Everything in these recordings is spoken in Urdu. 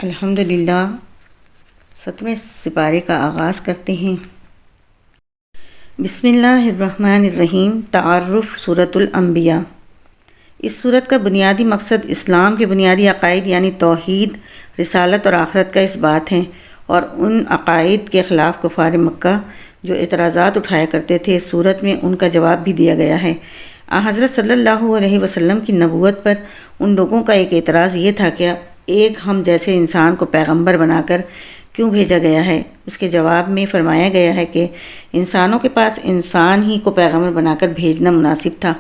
الحمدللہ 7ویں سپارے کا آغاز کرتے ہیں۔ بسم اللہ الرحمن الرحیم۔ تعارف سورۃ الانبیاء۔ اس سورت کا بنیادی مقصد اسلام کے بنیادی عقائد یعنی توحید، رسالت اور آخرت کا اثبات ہے، اور ان عقائد کے خلاف کفار مکہ جو اعتراضات اٹھایا کرتے تھے، اس سورت میں ان کا جواب بھی دیا گیا ہے۔ حضرت صلی اللہ علیہ وسلم کی نبوت پر ان لوگوں کا ایک اعتراض یہ تھا کہ ایک ہم جیسے انسان کو پیغمبر بنا کر کیوں بھیجا گیا ہے؟ اس کے جواب میں فرمایا گیا ہے کہ انسانوں کے پاس انسان ہی کو پیغمبر بنا کر بھیجنا مناسب تھا۔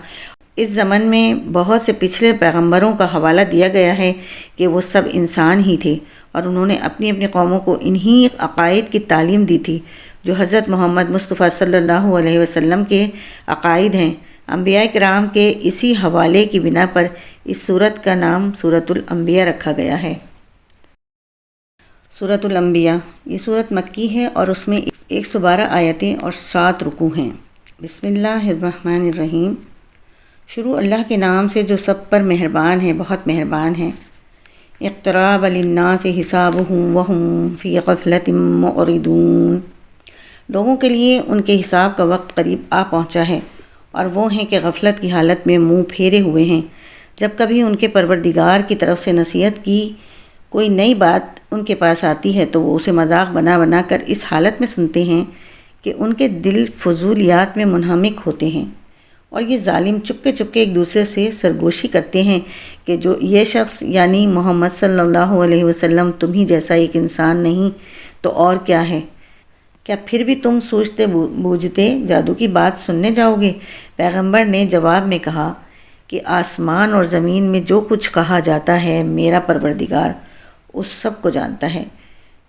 اس زمن میں بہت سے پچھلے پیغمبروں کا حوالہ دیا گیا ہے کہ وہ سب انسان ہی تھے، اور انہوں نے اپنی اپنی قوموں کو انہی عقائد کی تعلیم دی تھی جو حضرت محمد مصطفیٰ صلی اللہ علیہ وسلم کے عقائد ہیں۔ انبیاء کرام کے اسی حوالے کی بنا پر اس سورت کا نام سورۃ الانبیاء رکھا گیا ہے۔ سورۃ الانبیاء یہ سورت مکی ہے اور اس میں 112 آیتیں اور 7 رکوع ہیں۔ بسم اللہ الرحمن الرحیم۔ شروع اللہ کے نام سے جو سب پر مہربان ہے، بہت مہربان ہے۔ اقترب للناس حسابهم وهم فی غفلۃ معرضون۔ لوگوں کے لیے ان کے حساب کا وقت قریب آ پہنچا ہے، اور وہ ہیں کہ غفلت کی حالت میں منہ پھیرے ہوئے ہیں۔ جب کبھی ان کے پروردگار کی طرف سے نصیحت کی کوئی نئی بات ان کے پاس آتی ہے تو وہ اسے مذاق بنا بنا کر اس حالت میں سنتے ہیں کہ ان کے دل فضولیات میں منہمک ہوتے ہیں، اور یہ ظالم چپکے چپکے ایک دوسرے سے سرگوشی کرتے ہیں کہ جو یہ شخص یعنی محمد صلی اللہ علیہ وسلم تمہیں جیسا ایک انسان نہیں تو اور کیا ہے؟ کیا پھر بھی تم سوچتے بوجھتے جادو کی بات سننے جاؤ گے؟ پیغمبر نے جواب میں کہا کہ آسمان اور زمین میں جو کچھ کہا جاتا ہے میرا پروردگار اس سب کو جانتا ہے،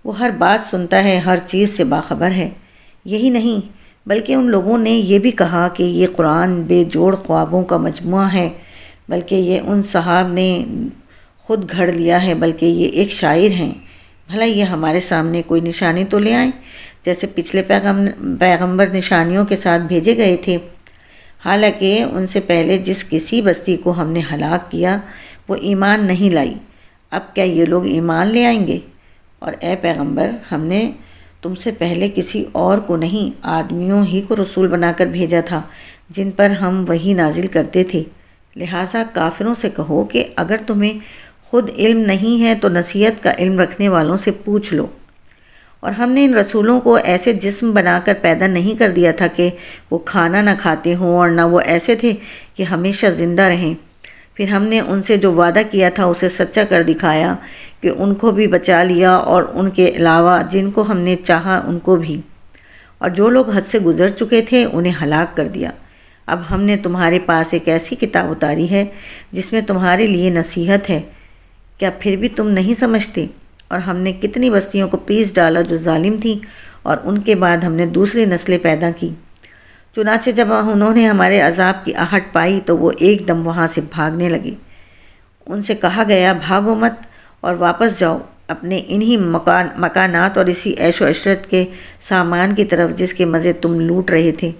وہ ہر بات سنتا ہے، ہر چیز سے باخبر ہے۔ یہی نہیں بلکہ ان لوگوں نے یہ بھی کہا کہ یہ قرآن بے جوڑ خوابوں کا مجموعہ ہے، بلکہ یہ ان صحاب نے خود گھڑ لیا ہے، بلکہ یہ ایک شاعر ہیں۔ بھلا یہ ہمارے سامنے کوئی نشانی تو لے آئیں، جیسے پچھلے پیغمبر نشانیوں کے ساتھ بھیجے گئے تھے، حالانکہ ان سے پہلے جس کسی بستی کو ہم نے ہلاک کیا وہ ایمان نہیں لائی۔ اب کیا یہ لوگ ایمان لے آئیں گے؟ اور اے پیغمبر، ہم نے تم سے پہلے کسی اور کو نہیں، آدمیوں ہی کو رسول بنا کر بھیجا تھا جن پر ہم وحی نازل کرتے تھے۔ لہٰذا کافروں سے کہو کہ اگر تمہیں خود علم نہیں ہے تو نصیحت کا علم رکھنے والوں سے پوچھ لو۔ اور ہم نے ان رسولوں کو ایسے جسم بنا کر پیدا نہیں کر دیا تھا کہ وہ کھانا نہ کھاتے ہوں، اور نہ وہ ایسے تھے کہ ہمیشہ زندہ رہیں۔ پھر ہم نے ان سے جو وعدہ کیا تھا اسے سچا کر دکھایا کہ ان کو بھی بچا لیا، اور ان کے علاوہ جن کو ہم نے چاہا ان کو بھی، اور جو لوگ حد سے گزر چکے تھے انہیں ہلاک کر دیا۔ اب ہم نے تمہارے پاس ایک ایسی کتاب اتاری ہے جس میں تمہارے لیے نصیحت ہے، کیا پھر بھی تم نہیں سمجھتے؟ اور ہم نے کتنی بستیوں کو پیس ڈالا جو ظالم تھیں، اور ان کے بعد ہم نے دوسری نسلیں پیدا کی۔ چنانچہ جب انہوں نے ہمارے عذاب کی آہٹ پائی تو وہ ایک دم وہاں سے بھاگنے لگے۔ ان سے کہا گیا بھاگو مت اور واپس جاؤ اپنے انہی مکانات اور اسی عیش و عشرت کے سامان کی طرف جس کے مزے تم لوٹ رہے تھے،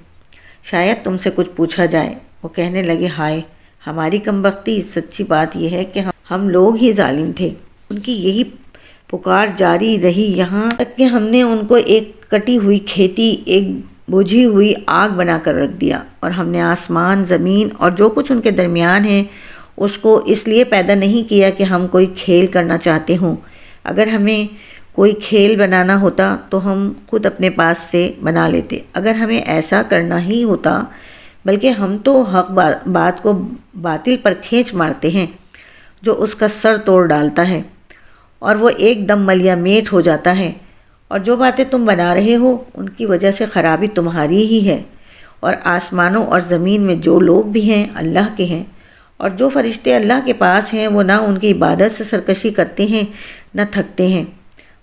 شاید تم سے کچھ پوچھا جائے۔ وہ کہنے لگے ہائے ہماری کمبختی، سچی بات یہ ہے کہ ہم لوگ ہی ظالم تھے۔ ان کی یہی پکار جاری رہی یہاں تک کہ ہم نے ان کو ایک کٹی ہوئی کھیتی، ایک بجھی ہوئی آگ بنا کر رکھ دیا، اور ہم نے آسمان، زمین اور جو کچھ ان کے درمیان ہے اس کو اس لیے پیدا نہیں کیا کہ ہم کوئی کھیل کرنا چاہتے ہوں۔ اگر ہمیں کوئی کھیل بنانا ہوتا تو ہم خود اپنے پاس سے بنا لیتے۔ اگر ہمیں ایسا کرنا ہی ہوتا، بلکہ ہم تو حق بات کو باطل پر کھینچ مارتے ہیں جو اس کا سر توڑ ڈالتا ہے، اور وہ ایک دم ملیا میٹ ہو جاتا ہے۔ اور جو باتیں تم بنا رہے ہو ان کی وجہ سے خرابی تمہاری ہی ہے، اور آسمانوں اور زمین میں جو لوگ بھی ہیں اللہ کے ہیں، اور جو فرشتے اللہ کے پاس ہیں وہ نہ ان کی عبادت سے سرکشی کرتے ہیں نہ تھکتے ہیں،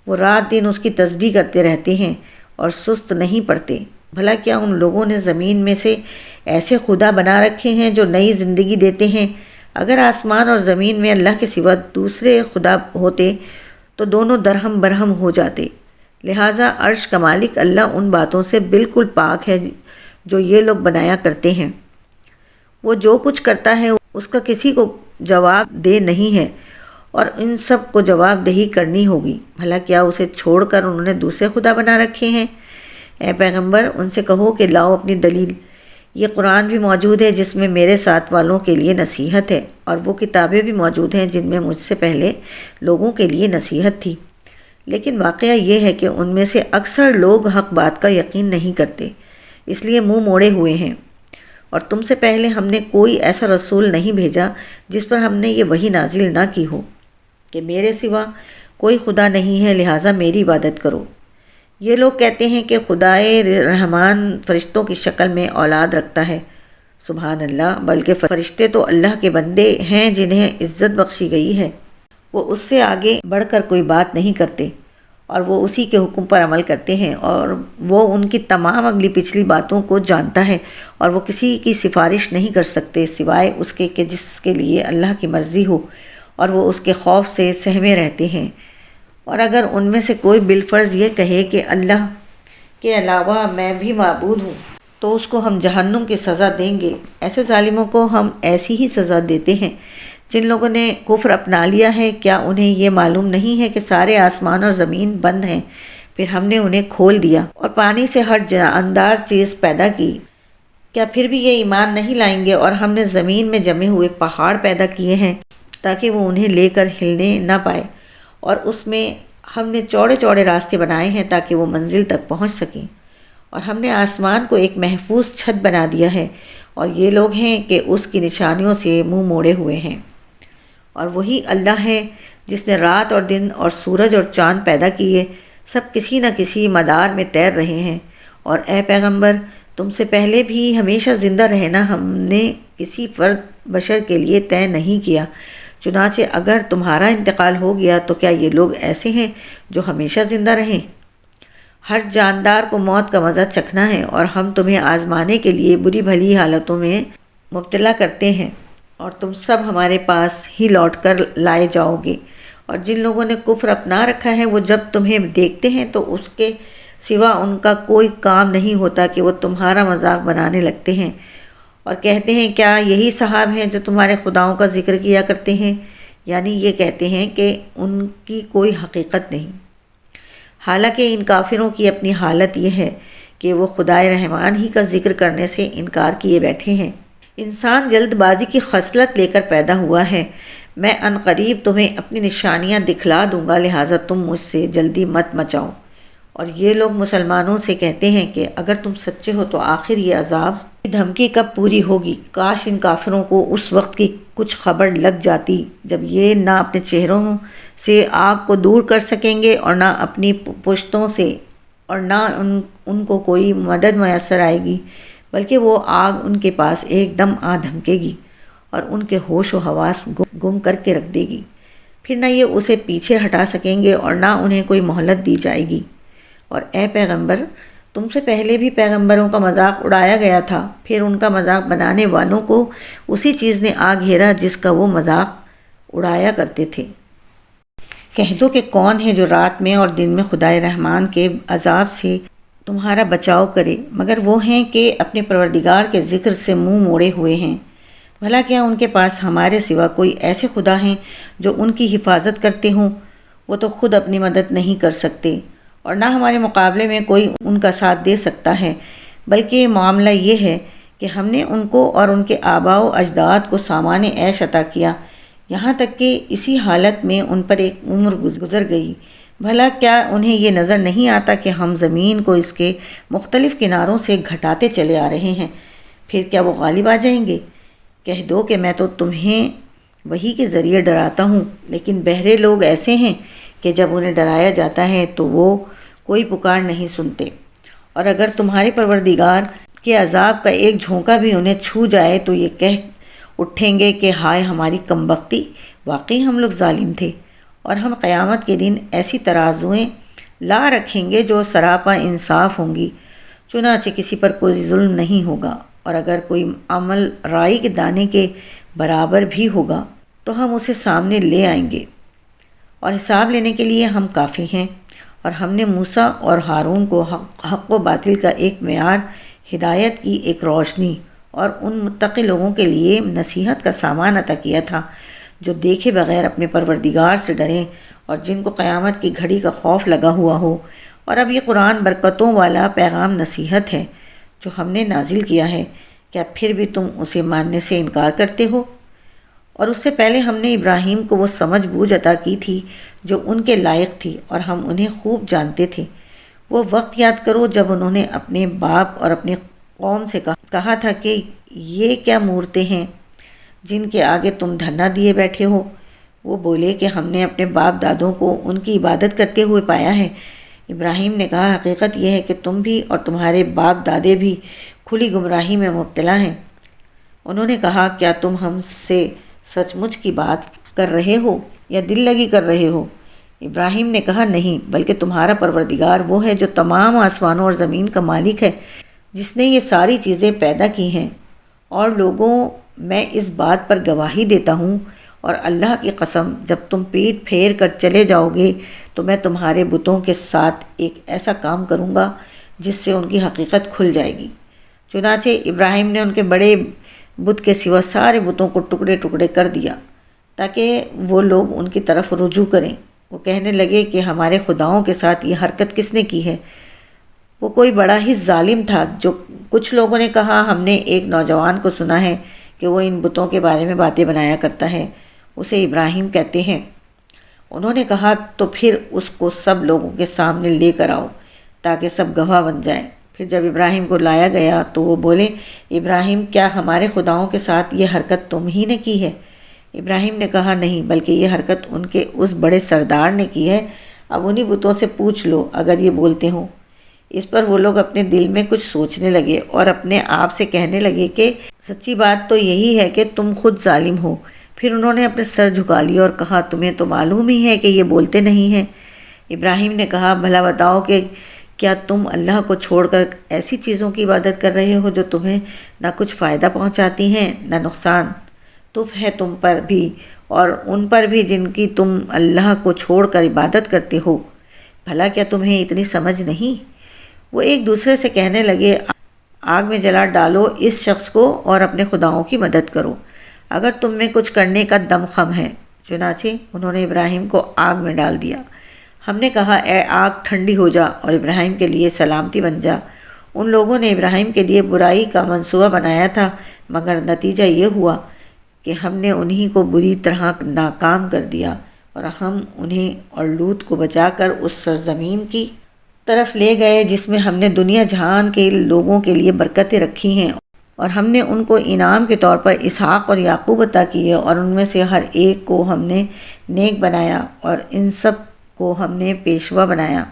وہ رات دن اس کی تسبیح کرتے رہتے ہیں اور سست نہیں پڑتے۔ بھلا کیا ان لوگوں نے زمین میں سے ایسے خدا بنا رکھے ہیں جو نئی زندگی دیتے ہیں؟ اگر آسمان اور زمین میں اللہ کے سوا دوسرے خدا ہوتے تو دونوں درہم برہم ہو جاتے۔ لہٰذا عرش کا مالک اللہ ان باتوں سے بالکل پاک ہے جو یہ لوگ بنایا کرتے ہیں۔ وہ جو کچھ کرتا ہے اس کا کسی کو جواب دہ نہیں ہے، اور ان سب کو جواب دہی کرنی ہوگی۔ بھلا کیا اسے چھوڑ کر انہوں نے دوسرے خدا بنا رکھے ہیں؟ اے پیغمبر ان سے کہو کہ لاؤ اپنی دلیل، یہ قرآن بھی موجود ہے جس میں میرے ساتھ والوں کے لیے نصیحت ہے، اور وہ کتابیں بھی موجود ہیں جن میں مجھ سے پہلے لوگوں کے لیے نصیحت تھی، لیکن واقعہ یہ ہے کہ ان میں سے اکثر لوگ حق بات کا یقین نہیں کرتے، اس لیے منہ موڑے ہوئے ہیں۔ اور تم سے پہلے ہم نے کوئی ایسا رسول نہیں بھیجا جس پر ہم نے یہ وحی نازل نہ کی ہو کہ میرے سوا کوئی خدا نہیں ہے، لہٰذا میری عبادت کرو۔ یہ لوگ کہتے ہیں کہ خدائے رحمان فرشتوں کی شکل میں اولاد رکھتا ہے۔ سبحان اللہ، بلکہ فرشتے تو اللہ کے بندے ہیں جنہیں عزت بخشی گئی ہے، وہ اس سے آگے بڑھ کر کوئی بات نہیں کرتے، اور وہ اسی کے حکم پر عمل کرتے ہیں، اور وہ ان کی تمام اگلی پچھلی باتوں کو جانتا ہے، اور وہ کسی کی سفارش نہیں کر سکتے سوائے اس کے کہ جس کے لیے اللہ کی مرضی ہو، اور وہ اس کے خوف سے سہمے رہتے ہیں۔ اور اگر ان میں سے کوئی بالفرض یہ کہے کہ اللہ کے علاوہ میں بھی معبود ہوں تو اس کو ہم جہنم کی سزا دیں گے۔ ایسے ظالموں کو ہم ایسی ہی سزا دیتے ہیں جن لوگوں نے کفر اپنا لیا ہے۔ کیا انہیں یہ معلوم نہیں ہے کہ سارے آسمان اور زمین بند ہیں، پھر ہم نے انہیں کھول دیا اور پانی سے ہر جاندار چیز پیدا کی؟ کیا پھر بھی یہ ایمان نہیں لائیں گے؟ اور ہم نے زمین میں جمے ہوئے پہاڑ پیدا کیے ہیں تاکہ وہ انہیں لے کر ہلنے نہ پائے، اور اس میں ہم نے چوڑے چوڑے راستے بنائے ہیں تاکہ وہ منزل تک پہنچ سکیں، اور ہم نے آسمان کو ایک محفوظ چھت بنا دیا ہے، اور یہ لوگ ہیں کہ اس کی نشانیوں سے منہ موڑے ہوئے ہیں۔ اور وہی اللہ ہے جس نے رات اور دن اور سورج اور چاند پیدا کیے، سب کسی نہ کسی مدار میں تیر رہے ہیں۔ اور اے پیغمبر تم سے پہلے بھی ہمیشہ زندہ رہنا ہم نے کسی فرد بشر کے لیے طے نہیں کیا، چنانچہ اگر تمہارا انتقال ہو گیا تو کیا یہ لوگ ایسے ہیں جو ہمیشہ زندہ رہیں؟ ہر جاندار کو موت کا مزہ چکھنا ہے، اور ہم تمہیں آزمانے کے لیے بری بھلی حالتوں میں مبتلا کرتے ہیں، اور تم سب ہمارے پاس ہی لوٹ کر لائے جاؤ گے۔ اور جن لوگوں نے کفر اپنا رکھا ہے وہ جب تمہیں دیکھتے ہیں تو اس کے سوا ان کا کوئی کام نہیں ہوتا کہ وہ تمہارا مذاق بنانے لگتے ہیں، اور کہتے ہیں کیا یہی صحاب ہیں جو تمہارے خداؤں کا ذکر کیا کرتے ہیں؟ یعنی یہ کہتے ہیں کہ ان کی کوئی حقیقت نہیں، حالانکہ ان کافروں کی اپنی حالت یہ ہے کہ وہ خدائے رحمان ہی کا ذکر کرنے سے انکار کیے بیٹھے ہیں۔ انسان جلد بازی کی خصلت لے کر پیدا ہوا ہے، میں عنقریب تمہیں اپنی نشانیاں دکھلا دوں گا، لہٰذا تم مجھ سے جلدی مت مچاؤ۔ اور یہ لوگ مسلمانوں سے کہتے ہیں کہ اگر تم سچے ہو تو آخر یہ عذاب کی دھمکی کب پوری ہوگی؟ کاش ان کافروں کو اس وقت کی کچھ خبر لگ جاتی جب یہ نہ اپنے چہروں سے آگ کو دور کر سکیں گے اور نہ اپنی پشتوں سے، اور نہ ان کو کوئی مدد میسر آئے گی، بلکہ وہ آگ ان کے پاس ایک دم آ دھمکے گی اور ان کے ہوش و حواس گم کر کے رکھ دے گی، پھر نہ یہ اسے پیچھے ہٹا سکیں گے اور نہ انہیں کوئی مہلت دی جائے گی۔ اور اے پیغمبر تم سے پہلے بھی پیغمبروں کا مذاق اڑایا گیا تھا، پھر ان کا مذاق بنانے والوں کو اسی چیز نے آ گھیرا جس کا وہ مذاق اڑایا کرتے تھے۔ کہہ دو کہ کون ہے جو رات میں اور دن میں خدائے رحمان کے عذاب سے تمہارا بچاؤ کرے، مگر وہ ہیں کہ اپنے پروردگار کے ذکر سے منہ موڑے ہوئے ہیں۔ بھلا کیا ان کے پاس ہمارے سوا کوئی ایسے خدا ہیں جو ان کی حفاظت کرتے ہوں؟ وہ تو خود اپنی مدد نہیں کر سکتے، اور نہ ہمارے مقابلے میں کوئی ان کا ساتھ دے سکتا ہے، بلکہ معاملہ یہ ہے کہ ہم نے ان کو اور ان کے آباء و اجداد کو سامان عیش عطا کیا، یہاں تک کہ اسی حالت میں ان پر ایک عمر گزر گئی۔ بھلا کیا انہیں یہ نظر نہیں آتا کہ ہم زمین کو اس کے مختلف کناروں سے گھٹاتے چلے آ رہے ہیں، پھر کیا وہ غالب آ جائیں گے؟ کہہ دو کہ میں تو تمہیں وحی کے ذریعے ڈراتا ہوں، لیکن بہرے لوگ ایسے ہیں کہ جب انہیں ڈرایا جاتا ہے تو وہ کوئی پکار نہیں سنتے، اور اگر تمہارے پروردگار کے عذاب کا ایک جھونکا بھی انہیں چھو جائے تو یہ کہہ اٹھیں گے کہ ہائے ہماری کمبختی، واقعی ہم لوگ ظالم تھے، اور ہم قیامت کے دن ایسی ترازویں لا رکھیں گے جو سراپا انصاف ہوں گی، چنانچہ کسی پر کوئی ظلم نہیں ہوگا، اور اگر کوئی عمل رائی کے دانے کے برابر بھی ہوگا تو ہم اسے سامنے لے آئیں گے، اور حساب لینے کے لیے ہم کافی ہیں۔ اور ہم نے موسیٰ اور ہارون کو حق و باطل کا ایک معیار، ہدایت کی ایک روشنی اور ان متقی لوگوں کے لیے نصیحت کا سامان عطا کیا تھا جو دیکھے بغیر اپنے پروردگار سے ڈریں اور جن کو قیامت کی گھڑی کا خوف لگا ہوا ہو۔ اور اب یہ قرآن برکتوں والا پیغام نصیحت ہے جو ہم نے نازل کیا ہے، کیا پھر بھی تم اسے ماننے سے انکار کرتے ہو؟ اور اس سے پہلے ہم نے ابراہیم کو وہ سمجھ بوجھ عطا کی تھی جو ان کے لائق تھی، اور ہم انہیں خوب جانتے تھے۔ وہ وقت یاد کرو جب انہوں نے اپنے باپ اور اپنی قوم سے کہا تھا کہ یہ کیا مورتیں ہیں جن کے آگے تم دھرنا دیے بیٹھے ہو؟ وہ بولے کہ ہم نے اپنے باپ دادوں کو ان کی عبادت کرتے ہوئے پایا ہے۔ ابراہیم نے کہا، حقیقت یہ ہے کہ تم بھی اور تمہارے باپ دادے بھی کھلی گمراہی میں مبتلا ہیں۔ انہوں نے کہا، کیا تم ہم سے سچ مچ کی بات کر رہے ہو یا دل لگی کر رہے ہو؟ ابراہیم نے کہا، نہیں، بلکہ تمہارا پروردگار وہ ہے جو تمام آسمانوں اور زمین کا مالک ہے، جس نے یہ ساری چیزیں پیدا کی ہیں۔ اور لوگوں، میں اس بات پر گواہی دیتا ہوں اور اللہ کی قسم، جب تم پیٹ پھیر کر چلے جاؤ گے تو میں تمہارے بتوں کے ساتھ ایک ایسا کام کروں گا جس سے ان کی حقیقت کھل جائے گی۔ چنانچہ ابراہیم نے ان کے بڑے بت کے سوا سارے بتوں کو ٹکڑے ٹکڑے کر دیا تاکہ وہ لوگ ان کی طرف رجوع کریں۔ وہ کہنے لگے کہ ہمارے خداؤں کے ساتھ یہ حرکت کس نے کی ہے؟ وہ کوئی بڑا ہی ظالم تھا۔ جو کچھ لوگوں نے کہا، ہم نے ایک نوجوان کو سنا ہے کہ وہ ان بتوں کے بارے میں باتیں بنایا کرتا ہے، اسے ابراہیم کہتے ہیں۔ انہوں نے کہا، تو پھر اس کو سب لوگوں کے سامنے لے کر آؤ تاکہ سب گواہ بن جائیں۔ پھر جب ابراہیم کو لایا گیا تو وہ بولے، ابراہیم، کیا ہمارے خداؤں کے ساتھ یہ حرکت تم ہی نے کی ہے؟ ابراہیم نے کہا، نہیں، بلکہ یہ حرکت ان کے اس بڑے سردار نے کی ہے۔ اب انہی بتوں سے پوچھ لو اگر یہ بولتے ہوں۔ اس پر وہ لوگ اپنے دل میں کچھ سوچنے لگے اور اپنے آپ سے کہنے لگے کہ سچی بات تو یہی ہے کہ تم خود ظالم ہو۔ پھر انہوں نے اپنے سر جھکا لیا اور کہا، تمہیں تو معلوم ہی ہے کہ یہ بولتے نہیں ہیں۔ ابراہیم نے کہا، بھلا بتاؤ کہ کیا تم اللہ کو چھوڑ کر ایسی چیزوں کی عبادت کر رہے ہو جو تمہیں نہ کچھ فائدہ پہنچاتی ہیں نہ نقصان؟ تف ہے تم پر بھی اور ان پر بھی جن کی تم اللہ کو چھوڑ کر عبادت کرتے ہو۔ بھلا کیا تمہیں اتنی سمجھ نہیں؟ وہ ایک دوسرے سے کہنے لگے، آگ میں جلا ڈالو اس شخص کو اور اپنے خداؤں کی مدد کرو اگر تم میں کچھ کرنے کا دم خم ہے۔ چنانچہ انہوں نے ابراہیم کو آگ میں ڈال دیا۔ ہم نے کہا، اے آگ ٹھنڈی ہو جا اور ابراہیم کے لیے سلامتی بن جا۔ ان لوگوں نے ابراہیم کے لیے برائی کا منصوبہ بنایا تھا، مگر نتیجہ یہ ہوا کہ ہم نے انہی کو بری طرح ناکام کر دیا، اور ہم انہیں اور لوط کو بچا کر اس سرزمین کی طرف لے گئے جس میں ہم نے دنیا جہان کے لوگوں کے لیے برکتیں رکھی ہیں، اور ہم نے ان کو انعام کے طور پر اسحاق اور یعقوب عطا کیے، اور ان میں سے ہر ایک کو ہم نے نیک بنایا، اور ان سب کو ہم نے پیشوا بنایا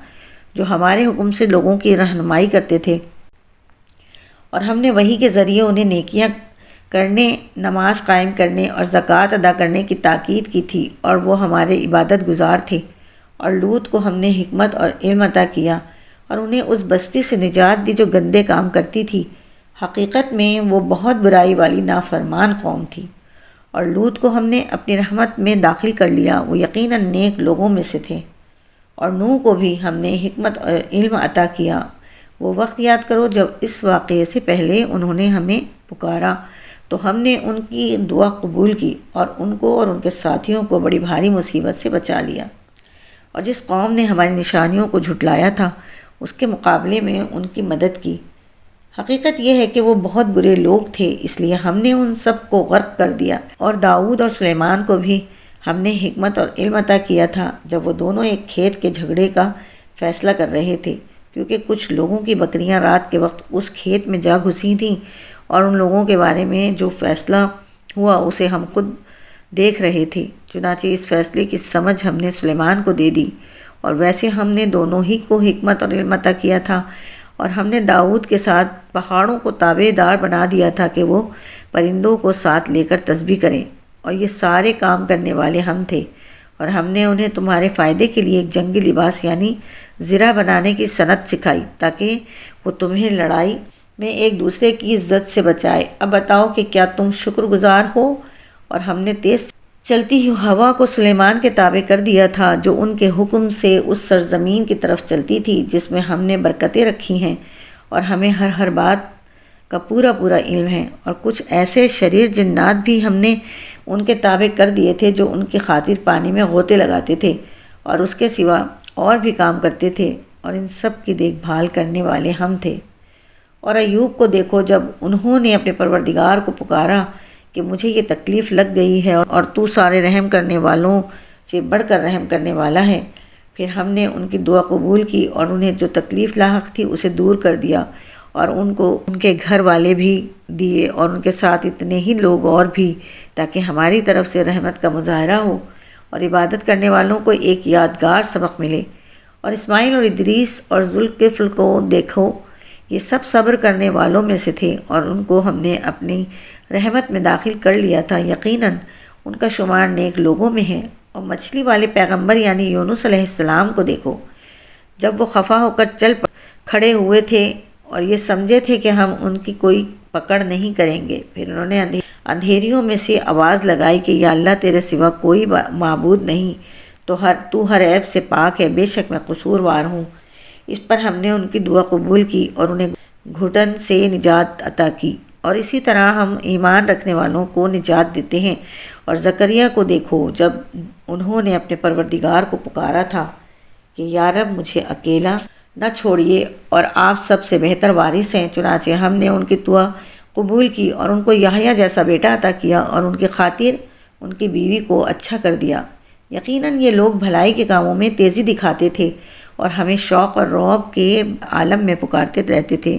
جو ہمارے حکم سے لوگوں کی رہنمائی کرتے تھے، اور ہم نے وحی کے ذریعے انہیں نیکیاں کرنے، نماز قائم کرنے اور زکوٰۃ ادا کرنے کی تاکید کی تھی، اور وہ ہمارے عبادت گزار تھے۔ اور لوط کو ہم نے حکمت اور علم عطا کیا اور انہیں اس بستی سے نجات دی جو گندے کام کرتی تھی۔ حقیقت میں وہ بہت برائی والی نافرمان قوم تھی۔ اور لوط کو ہم نے اپنی رحمت میں داخل کر لیا، وہ یقیناً نیک لوگوں میں سے تھے۔ اور نوح کو بھی ہم نے حکمت اور علم عطا کیا۔ وہ وقت یاد کرو جب اس واقعے سے پہلے انہوں نے ہمیں پکارا تو ہم نے ان کی دعا قبول کی اور ان کو اور ان کے ساتھیوں کو بڑی بھاری مصیبت سے بچا لیا۔ اور جس قوم نے ہماری نشانیوں کو جھٹلایا تھا اس کے مقابلے میں ان کی مدد کی۔ حقیقت یہ ہے کہ وہ بہت برے لوگ تھے، اس لیے ہم نے ان سب کو غرق کر دیا۔ اور داؤد اور سلیمان کو بھی ہم نے حکمت اور علم عطا کیا تھا جب وہ دونوں ایک کھیت کے جھگڑے کا فیصلہ کر رہے تھے، کیونکہ کچھ لوگوں کی بکریاں رات کے وقت اس کھیت میں جا گھسی تھیں، اور ان لوگوں کے بارے میں جو فیصلہ ہوا اسے ہم خود دیکھ رہے تھے۔ چنانچہ اس فیصلے کی سمجھ ہم نے سلیمان کو دے دی، اور ویسے ہم نے دونوں ہی کو حکمت اور علم عطا کیا تھا۔ اور ہم نے داؤد کے ساتھ پہاڑوں کو تابع دار بنا دیا تھا کہ وہ پرندوں کو ساتھ لے کر تسبیح کریں، اور یہ سارے کام کرنے والے ہم تھے۔ اور ہم نے انہیں تمہارے فائدے کے لیے ایک جنگی لباس یعنی زرہ بنانے کی صنعت سکھائی تاکہ وہ تمہیں لڑائی میں ایک دوسرے کی عزت سے بچائے۔ اب بتاؤ کہ کیا تم شکر گزار ہو؟ اور ہم نے تیز چلتی ہوئی ہوا کو سلیمان کے تابع کر دیا تھا جو ان کے حکم سے اس سرزمین کی طرف چلتی تھی جس میں ہم نے برکتیں رکھی ہیں، اور ہمیں ہر بات کا پورا پورا علم ہے، اور کچھ ایسے شریر جنات بھی ہم نے ان کے تابع کر دیے تھے جو ان کی خاطر پانی میں غوطے لگاتے تھے اور اس کے سوا اور بھی کام کرتے تھے، اور ان سب کی دیکھ بھال کرنے والے ہم تھے۔ اور ایوب کو دیکھو، جب انہوں نے اپنے پروردگار کو پکارا کہ مجھے یہ تکلیف لگ گئی ہے اور تو سارے رحم کرنے والوں سے بڑھ کر رحم کرنے والا ہے، پھر ہم نے ان کی دعا قبول کی اور انہیں جو تکلیف لاحق تھی اسے دور کر دیا، اور ان کو ان کے گھر والے بھی دیے اور ان کے ساتھ اتنے ہی لوگ اور بھی، تاکہ ہماری طرف سے رحمت کا مظاہرہ ہو اور عبادت کرنے والوں کو ایک یادگار سبق ملے۔ اور اسماعیل اور ادریس اور ذوالکفل کو دیکھو، یہ سب صبر کرنے والوں میں سے تھے اور ان کو ہم نے اپنی رحمت میں داخل کر لیا تھا، یقیناً ان کا شمار نیک لوگوں میں ہے۔ اور مچھلی والے پیغمبر یعنی یونس علیہ السلام کو دیکھو، جب وہ خفا ہو کر کھڑے ہوئے تھے اور یہ سمجھے تھے کہ ہم ان کی کوئی پکڑ نہیں کریں گے، پھر انہوں نے اندھیریوں میں سے آواز لگائی کہ یا اللہ، تیرے سوا کوئی معبود نہیں، تو ہر عیب سے پاک ہے، بے شک میں قصوروار ہوں۔ اس پر ہم نے ان کی دعا قبول کی اور انہیں گھٹن سے نجات عطا کی، اور اسی طرح ہم ایمان رکھنے والوں کو نجات دیتے ہیں۔ اور زکریہ کو دیکھو، جب انہوں نے اپنے پروردگار کو پکارا تھا کہ یا رب، مجھے اکیلا نہ چھوڑیے اور آپ سب سے بہتر وارث ہیں، چنانچہ ہم نے ان کی دعا قبول کی اور ان کو یحییٰ جیسا بیٹا عطا کیا اور ان کی خاطر ان کی بیوی کو اچھا کر دیا۔ یقیناً یہ لوگ بھلائی کے کاموں میں تیزی دکھاتے تھے اور ہمیں شوق اور رعب کے عالم میں پکارتے رہتے تھے،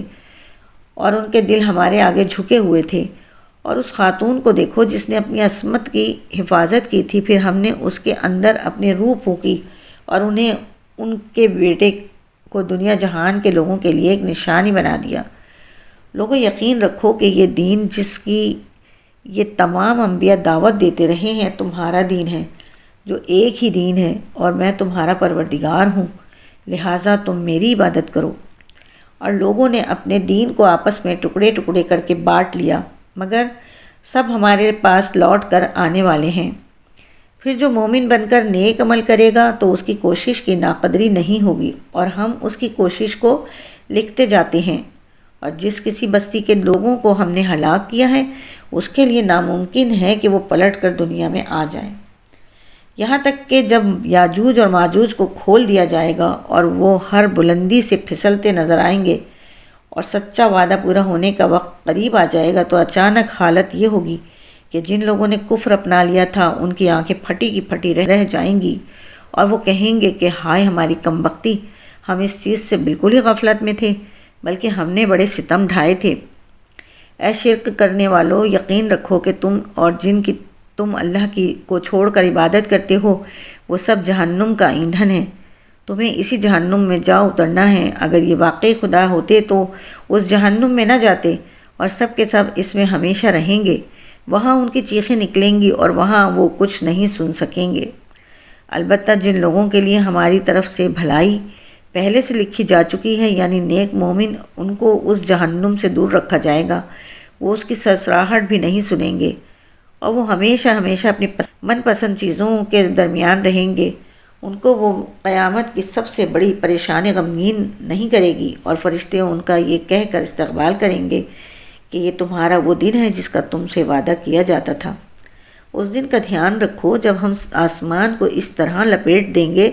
اور ان کے دل ہمارے آگے جھکے ہوئے تھے۔ اور اس خاتون کو دیکھو جس نے اپنی عصمت کی حفاظت کی تھی، پھر ہم نے اس کے اندر اپنی روح پھونکی اور انہیں ان کے بیٹے کو دنیا جہان کے لوگوں کے لیے ایک نشانی بنا دیا۔ لوگوں، یقین رکھو کہ یہ دین جس کی یہ تمام انبیاء دعوت دیتے رہے ہیں تمہارا دین ہے، جو ایک ہی دین ہے، اور میں تمہارا پروردگار ہوں، لہٰذا تم میری عبادت کرو۔ اور لوگوں نے اپنے دین کو آپس میں ٹکڑے ٹکڑے کر کے بانٹ لیا، مگر سب ہمارے پاس لوٹ کر آنے والے ہیں۔ پھر جو مومن بن کر نیک عمل کرے گا تو اس کی کوشش کی ناقدری نہیں ہوگی، اور ہم اس کی کوشش کو لکھتے جاتے ہیں۔ اور جس کسی بستی کے لوگوں کو ہم نے ہلاک کیا ہے، اس کے لیے ناممکن ہے کہ وہ پلٹ کر دنیا میں آ جائیں، یہاں تک کہ جب یاجوج اور ماجوج کو کھول دیا جائے گا اور وہ ہر بلندی سے پھسلتے نظر آئیں گے اور سچا وعدہ پورا ہونے کا وقت قریب آ جائے گا، تو اچانک حالت یہ ہوگی کہ جن لوگوں نے کفر اپنا لیا تھا ان کی آنکھیں پھٹی کی پھٹی رہ جائیں گی، اور وہ کہیں گے کہ ہائے ہماری کمبختی، ہم اس چیز سے بالکل ہی غفلت میں تھے، بلکہ ہم نے بڑے ستم ڈھائے تھے۔ اے شرک کرنے والو، یقین رکھو کہ تم اور جن کی تم اللہ کی کو چھوڑ کر عبادت کرتے ہو، وہ سب جہنم کا ایندھن ہے، تمہیں اسی جہنم میں جا اترنا ہے۔ اگر یہ واقعی خدا ہوتے تو اس جہنم میں نہ جاتے، اور سب کے سب اس میں ہمیشہ رہیں گے، وہاں ان کی چیخیں نکلیں گی اور وہاں وہ کچھ نہیں سن سکیں گے۔ البتہ جن لوگوں کے لیے ہماری طرف سے بھلائی پہلے سے لکھی جا چکی ہے، یعنی نیک مومن، ان کو اس جہنم سے دور رکھا جائے گا، وہ اس کی سرسراہٹ بھی نہیں سنیں گے، اور وہ ہمیشہ ہمیشہ اپنی من پسند چیزوں کے درمیان رہیں گے۔ ان کو وہ قیامت کی سب سے بڑی پریشانی غمگین نہیں کرے گی، اور فرشتے ان کا یہ کہہ کر استقبال کریں گے کہ یہ تمہارا وہ دن ہے جس کا تم سے وعدہ کیا جاتا تھا۔ اس دن کا دھیان رکھو جب ہم آسمان کو اس طرح لپیٹ دیں گے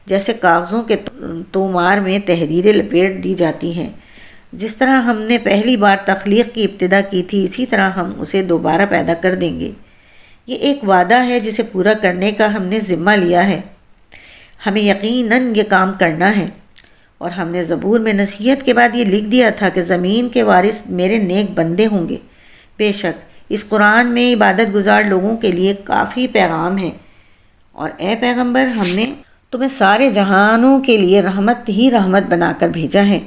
جیسے کاغذوں کے تومار میں تحریریں لپیٹ دی جاتی ہیں۔ جس طرح ہم نے پہلی بار تخلیق کی ابتدا کی تھی، اسی طرح ہم اسے دوبارہ پیدا کر دیں گے۔ یہ ایک وعدہ ہے جسے پورا کرنے کا ہم نے ذمہ لیا ہے، ہمیں یقیناً یہ کام کرنا ہے۔ اور ہم نے زبور میں نصیحت کے بعد یہ لکھ دیا تھا کہ زمین کے وارث میرے نیک بندے ہوں گے۔ بے شک اس قرآن میں عبادت گزار لوگوں کے لیے کافی پیغام ہے، اور اے پیغمبر، ہم نے تمہیں سارے جہانوں کے لیے رحمت ہی رحمت بنا کر بھیجا ہے۔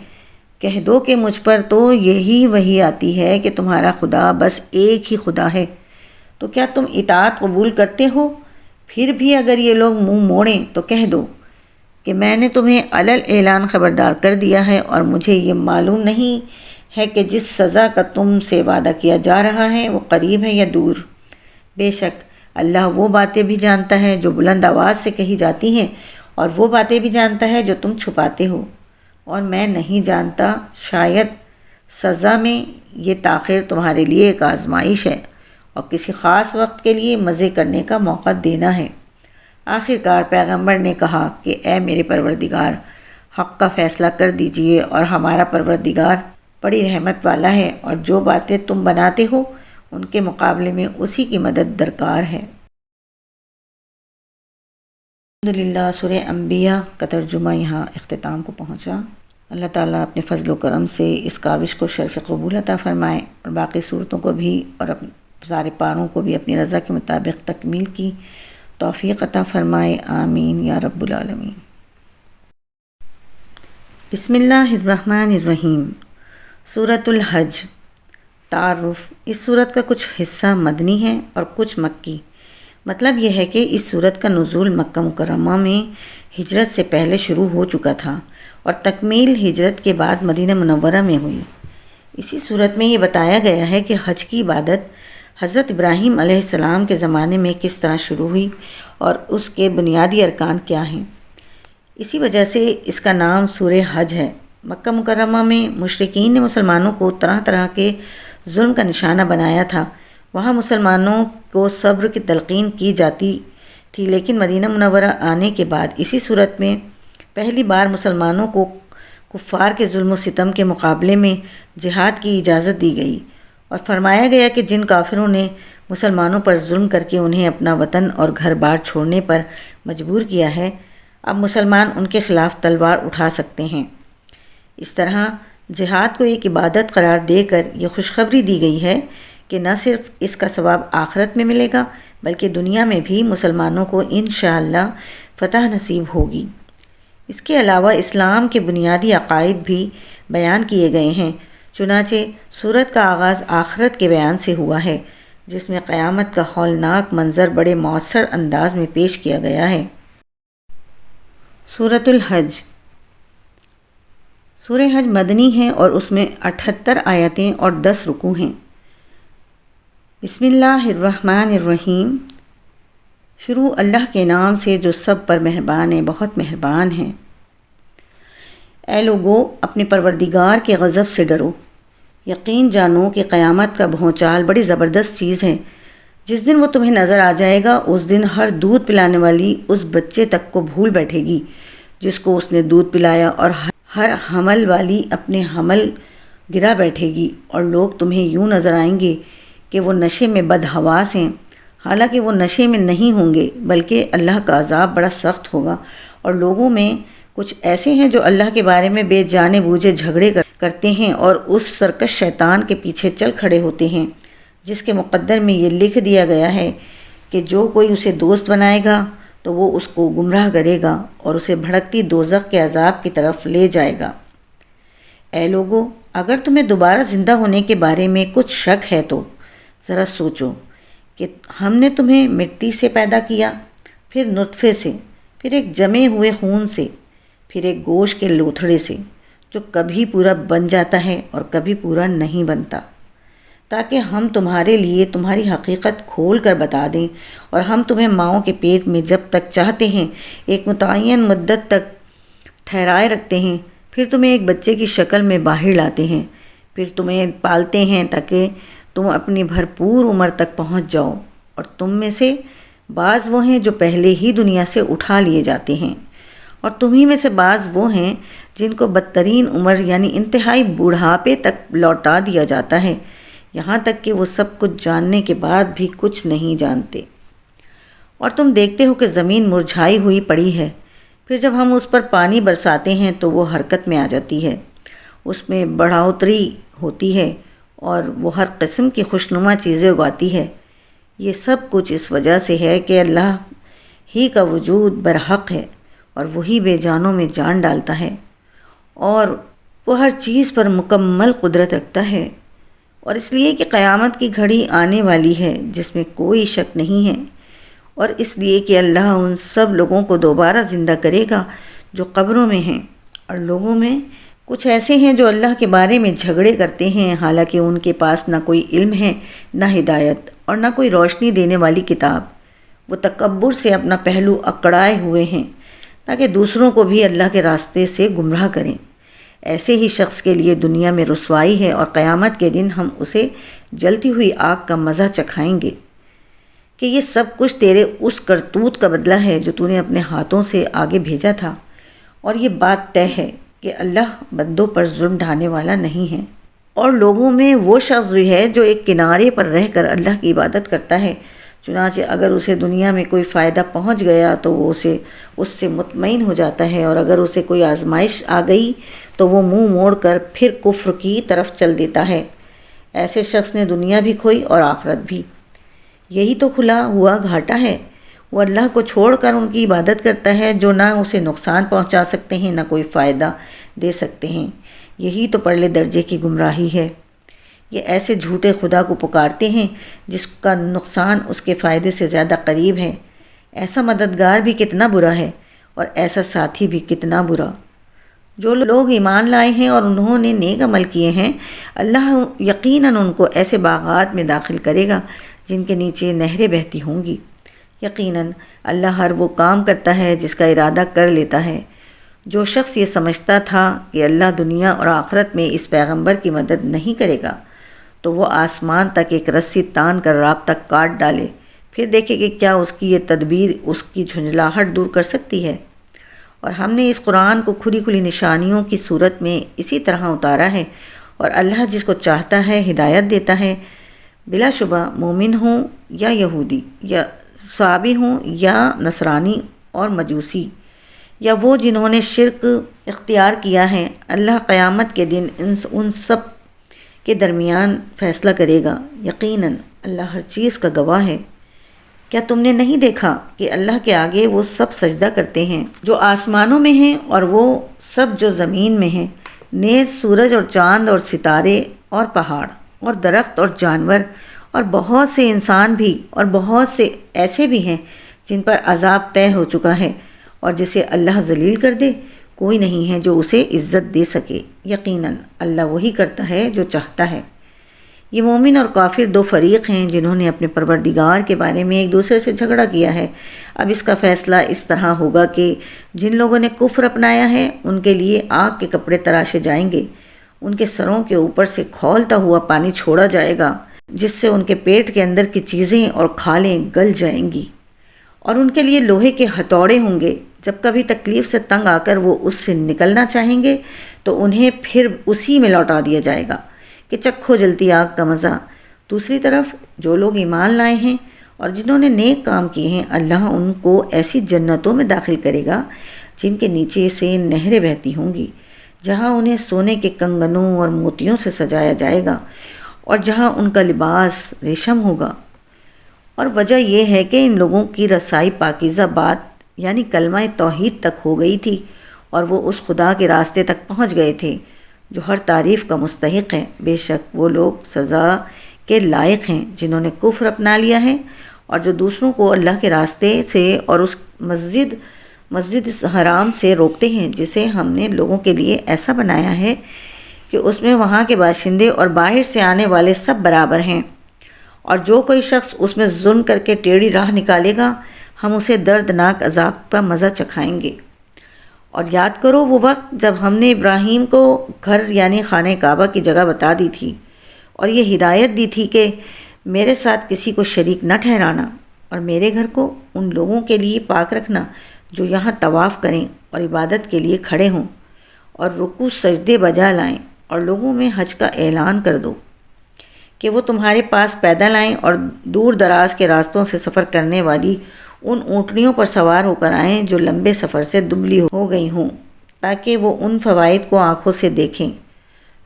کہہ دو کہ مجھ پر تو یہی وحی آتی ہے کہ تمہارا خدا بس ایک ہی خدا ہے، تو کیا تم اطاعت قبول کرتے ہو؟ پھر بھی اگر یہ لوگ منہ موڑیں تو کہہ دو کہ میں نے تمہیں علل اعلان خبردار کر دیا ہے، اور مجھے یہ معلوم نہیں ہے کہ جس سزا کا تم سے وعدہ کیا جا رہا ہے وہ قریب ہے یا دور۔ بے شک اللہ وہ باتیں بھی جانتا ہے جو بلند آواز سے کہی جاتی ہیں، اور وہ باتیں بھی جانتا ہے جو تم چھپاتے ہو، اور میں نہیں جانتا، شاید سزا میں یہ تاخیر تمہارے لیے ایک آزمائش ہے اور کسی خاص وقت کے لیے مزے کرنے کا موقع دینا ہے۔ آخرکار پیغمبر نے کہا کہ اے میرے پروردگار، حق کا فیصلہ کر دیجئے، اور ہمارا پروردگار بڑی رحمت والا ہے، اور جو باتیں تم بناتے ہو ان کے مقابلے میں اسی کی مدد درکار ہے۔ الحمدللہ سورہ انبیاء کا ترجمہ یہاں اختتام کو پہنچا۔ اللہ تعالیٰ اپنے فضل و کرم سے اس کاوش کو شرف قبول عطا فرمائے، اور باقی صورتوں کو بھی اور سارے پاروں کو بھی اپنی رضا کے مطابق تکمیل کی توفیق عطا فرمائے، آمین یا رب العالمین۔ بسم اللہ الرحمن الرحیم۔ سورۃ الحج۔ تعارف۔ اس سورت کا کچھ حصہ مدنی ہے اور کچھ مکی۔ مطلب یہ ہے کہ اس سورت کا نزول مکہ مکرمہ میں ہجرت سے پہلے شروع ہو چکا تھا اور تکمیل ہجرت کے بعد مدینہ منورہ میں ہوئی۔ اسی سورت میں یہ بتایا گیا ہے کہ حج کی عبادت حضرت ابراہیم علیہ السلام کے زمانے میں کس طرح شروع ہوئی اور اس کے بنیادی ارکان کیا ہیں۔ اسی وجہ سے اس کا نام سورہ حج ہے۔ مکہ مکرمہ میں مشرکین نے مسلمانوں کو طرح طرح کے ظلم کا نشانہ بنایا تھا۔ وہاں مسلمانوں کو صبر کی تلقین کی جاتی تھی، لیکن مدینہ منورہ آنے کے بعد اسی صورت میں پہلی بار مسلمانوں کو کفار کے ظلم و ستم کے مقابلے میں جہاد کی اجازت دی گئی، اور فرمایا گیا کہ جن کافروں نے مسلمانوں پر ظلم کر کے انہیں اپنا وطن اور گھر بار چھوڑنے پر مجبور کیا ہے، اب مسلمان ان کے خلاف تلوار اٹھا سکتے ہیں۔ اس طرح جہاد کو ایک عبادت قرار دے کر یہ خوشخبری دی گئی ہے کہ نہ صرف اس کا ثواب آخرت میں ملے گا بلکہ دنیا میں بھی مسلمانوں کو انشاءاللہ فتح نصیب ہوگی۔ اس کے علاوہ اسلام کے بنیادی عقائد بھی بیان کیے گئے ہیں۔ چنانچہ سورت کا آغاز آخرت کے بیان سے ہوا ہے، جس میں قیامت کا ہولناک منظر بڑے مؤثر انداز میں پیش کیا گیا ہے۔ سورۃ الحج۔ سورہ حج مدنی ہے اور اس میں 78 آیتیں اور 10 رکوع ہیں۔ بسم اللہ الرحمن الرحیم۔ شروع اللہ کے نام سے جو سب پر مہربان ہے، بہت مہربان ہے۔ اے لوگو، اپنے پروردگار کے غضب سے ڈرو۔ یقین جانو کہ قیامت کا بھونچال بڑی زبردست چیز ہے۔ جس دن وہ تمہیں نظر آ جائے گا، اس دن ہر دودھ پلانے والی اس بچے تک کو بھول بیٹھے گی جس کو اس نے دودھ پلایا، اور ہر حمل والی اپنے حمل گرا بیٹھے گی، اور لوگ تمہیں یوں نظر آئیں گے کہ وہ نشے میں بدحواس ہیں، حالانکہ وہ نشے میں نہیں ہوں گے، بلکہ اللہ کا عذاب بڑا سخت ہوگا۔ اور لوگوں میں کچھ ایسے ہیں جو اللہ کے بارے میں بے جانے بوجھے جھگڑے کرتے ہیں اور اس سرکش شیطان کے پیچھے چل کھڑے ہوتے ہیں، جس کے مقدر میں یہ لکھ دیا گیا ہے کہ جو کوئی اسے دوست بنائے گا تو وہ اس کو گمراہ کرے گا اور اسے بھڑکتی دوزخ کے عذاب کی طرف لے جائے گا۔ اے لوگو، اگر تمہیں دوبارہ زندہ ہونے کے بارے میں کچھ شک ہے تو ذرا سوچو کہ ہم نے تمہیں مٹی سے پیدا کیا، پھر نطفے سے، پھر ایک جمے ہوئے خون سے، پھر ایک گوشت کے لوتھڑے سے جو کبھی پورا بن جاتا ہے اور کبھی پورا نہیں بنتا، تاکہ ہم تمہارے لیے تمہاری حقیقت کھول کر بتا دیں، اور ہم تمہیں ماؤں کے پیٹ میں جب تک چاہتے ہیں ایک متعین مدت تک ٹھہرائے رکھتے ہیں، پھر تمہیں ایک بچے کی شکل میں باہر لاتے ہیں، پھر تمہیں پالتے ہیں تاکہ تم اپنی بھرپور عمر تک پہنچ جاؤ، اور تم میں سے بعض وہ ہیں جو پہلے ہی دنیا سے اٹھا لیے جاتے ہیں، اور تمہیں میں سے بعض وہ ہیں جن کو بدترین عمر یعنی انتہائی بوڑھاپے تک لوٹا دیا جاتا ہے، یہاں تک کہ وہ سب کچھ جاننے کے بعد بھی کچھ نہیں جانتے۔ اور تم دیکھتے ہو کہ زمین مرجھائی ہوئی پڑی ہے، پھر جب ہم اس پر پانی برساتے ہیں تو وہ حرکت میں آ جاتی ہے، اس میں بڑھوتری ہوتی ہے اور وہ ہر قسم کی خوشنما چیزیں اگاتی ہے۔ یہ سب کچھ اس وجہ سے ہے کہ اللہ ہی کا وجود برحق ہے اور وہی بے جانوں میں جان ڈالتا ہے، اور وہ ہر چیز پر مکمل قدرت رکھتا ہے، اور اس لیے کہ قیامت کی گھڑی آنے والی ہے جس میں کوئی شک نہیں ہے، اور اس لیے کہ اللہ ان سب لوگوں کو دوبارہ زندہ کرے گا جو قبروں میں ہیں۔ اور لوگوں میں کچھ ایسے ہیں جو اللہ کے بارے میں جھگڑے کرتے ہیں، حالانکہ ان کے پاس نہ کوئی علم ہے، نہ ہدایت، اور نہ کوئی روشنی دینے والی کتاب۔ وہ تکبر سے اپنا پہلو اکڑائے ہوئے ہیں تاکہ دوسروں کو بھی اللہ کے راستے سے گمراہ کریں۔ ایسے ہی شخص کے لیے دنیا میں رسوائی ہے اور قیامت کے دن ہم اسے جلتی ہوئی آگ کا مزہ چکھائیں گے کہ یہ سب کچھ تیرے اس کرتوت کا بدلہ ہے جو تو نے اپنے ہاتھوں سے آگے بھیجا تھا۔ اور یہ بات طے ہے کہ اللہ بندوں پر ظلم ڈھانے والا نہیں ہے، اور لوگوں میں وہ شخص بھی ہے جو ایک کنارے پر رہ کر اللہ کی عبادت کرتا ہے، چنانچہ اگر اسے دنیا میں کوئی فائدہ پہنچ گیا تو وہ اس سے مطمئن ہو جاتا ہے، اور اگر اسے کوئی آزمائش آ گئی تو وہ منہ موڑ کر پھر کفر کی طرف چل دیتا ہے۔ ایسے شخص نے دنیا بھی کھوئی اور آخرت بھی۔ یہی تو کھلا ہوا گھاٹا ہے۔ وہ اللہ کو چھوڑ کر ان کی عبادت کرتا ہے جو نہ اسے نقصان پہنچا سکتے ہیں نہ کوئی فائدہ دے سکتے ہیں۔ یہی تو پرلے درجے کی گمراہی ہے۔ یہ ایسے جھوٹے خدا کو پکارتے ہیں جس کا نقصان اس کے فائدے سے زیادہ قریب ہے۔ ایسا مددگار بھی کتنا برا ہے اور ایسا ساتھی بھی کتنا برا۔ جو لوگ ایمان لائے ہیں اور انہوں نے نیک عمل کیے ہیں، اللہ یقیناً ان کو ایسے باغات میں داخل کرے گا جن کے نیچے نہریں بہتی ہوں گی۔ یقیناً اللہ ہر وہ کام کرتا ہے جس کا ارادہ کر لیتا ہے۔ جو شخص یہ سمجھتا تھا کہ اللہ دنیا اور آخرت میں اس پیغمبر کی مدد نہیں کرے گا تو وہ آسمان تک ایک رسی تان کر رابطہ کاٹ ڈالے، پھر دیکھے کہ کیا اس کی یہ تدبیر اس کی جھنجھلاہٹ دور کر سکتی ہے۔ اور ہم نے اس قرآن کو کھلی کھلی نشانیوں کی صورت میں اسی طرح اتارا ہے، اور اللہ جس کو چاہتا ہے ہدایت دیتا ہے۔ بلا شبہ مومن ہوں یا یہودی یا صابی ہوں یا نصرانی اور مجوسی یا وہ جنہوں نے شرک اختیار کیا ہے، اللہ قیامت کے دن ان سب کے درمیان فیصلہ کرے گا۔ یقیناً اللہ ہر چیز کا گواہ ہے۔ کیا تم نے نہیں دیکھا کہ اللہ کے آگے وہ سب سجدہ کرتے ہیں جو آسمانوں میں ہیں اور وہ سب جو زمین میں ہیں، نیز سورج اور چاند اور ستارے اور پہاڑ اور درخت اور جانور اور بہت سے انسان بھی، اور بہت سے ایسے بھی ہیں جن پر عذاب طے ہو چکا ہے، اور جسے اللہ ذلیل کر دے کوئی نہیں ہے جو اسے عزت دے سکے۔ یقیناً اللہ وہی کرتا ہے جو چاہتا ہے۔ یہ مومن اور کافر دو فریق ہیں جنہوں نے اپنے پروردگار کے بارے میں ایک دوسرے سے جھگڑا کیا ہے۔ اب اس کا فیصلہ اس طرح ہوگا کہ جن لوگوں نے کفر اپنایا ہے ان کے لیے آگ کے کپڑے تراشے جائیں گے، ان کے سروں کے اوپر سے کھولتا ہوا پانی چھوڑا جائے گا جس سے ان کے پیٹ کے اندر کی چیزیں اور کھالیں گل جائیں گی، اور ان کے لیے لوہے کے ہتھوڑے ہوں گے۔ جب کبھی تکلیف سے تنگ آ کر وہ اس سے نکلنا چاہیں گے تو انہیں پھر اسی میں لوٹا دیا جائے گا کہ چکھو جلتی آگ کا مزہ۔ دوسری طرف جو لوگ ایمان لائے ہیں اور جنہوں نے نیک کام کیے ہیں، اللہ ان کو ایسی جنتوں میں داخل کرے گا جن کے نیچے سے نہریں بہتی ہوں گی، جہاں انہیں سونے کے کنگنوں اور موتیوں سے سجایا جائے گا اور جہاں ان کا لباس ریشم ہوگا۔ اور وجہ یہ ہے کہ ان لوگوں کی رسائی پاکیزہ بات یعنی کلمہ توحید تک ہو گئی تھی، اور وہ اس خدا کے راستے تک پہنچ گئے تھے جو ہر تعریف کا مستحق ہے۔ بے شک وہ لوگ سزا کے لائق ہیں جنہوں نے کفر اپنا لیا ہے اور جو دوسروں کو اللہ کے راستے سے اور اس مسجد حرام سے روکتے ہیں جسے ہم نے لوگوں کے لیے ایسا بنایا ہے کہ اس میں وہاں کے باشندے اور باہر سے آنے والے سب برابر ہیں، اور جو کوئی شخص اس میں ظلم کر کے ٹیڑھی راہ نکالے گا ہم اسے دردناک عذاب کا مزہ چکھائیں گے۔ اور یاد کرو وہ وقت جب ہم نے ابراہیم کو گھر یعنی خانہ کعبہ کی جگہ بتا دی تھی اور یہ ہدایت دی تھی کہ میرے ساتھ کسی کو شریک نہ ٹھہرانا، اور میرے گھر کو ان لوگوں کے لیے پاک رکھنا جو یہاں طواف کریں اور عبادت کے لیے کھڑے ہوں اور رکوع سجدے بجا لائیں، اور لوگوں میں حج کا اعلان کر دو کہ وہ تمہارے پاس پیدل آئیں اور دور دراز کے راستوں سے سفر کرنے والی ان اونٹنیوں پر سوار ہو کر آئیں جو لمبے سفر سے دبلی ہو گئی ہوں، تاکہ وہ ان فوائد کو آنکھوں سے دیکھیں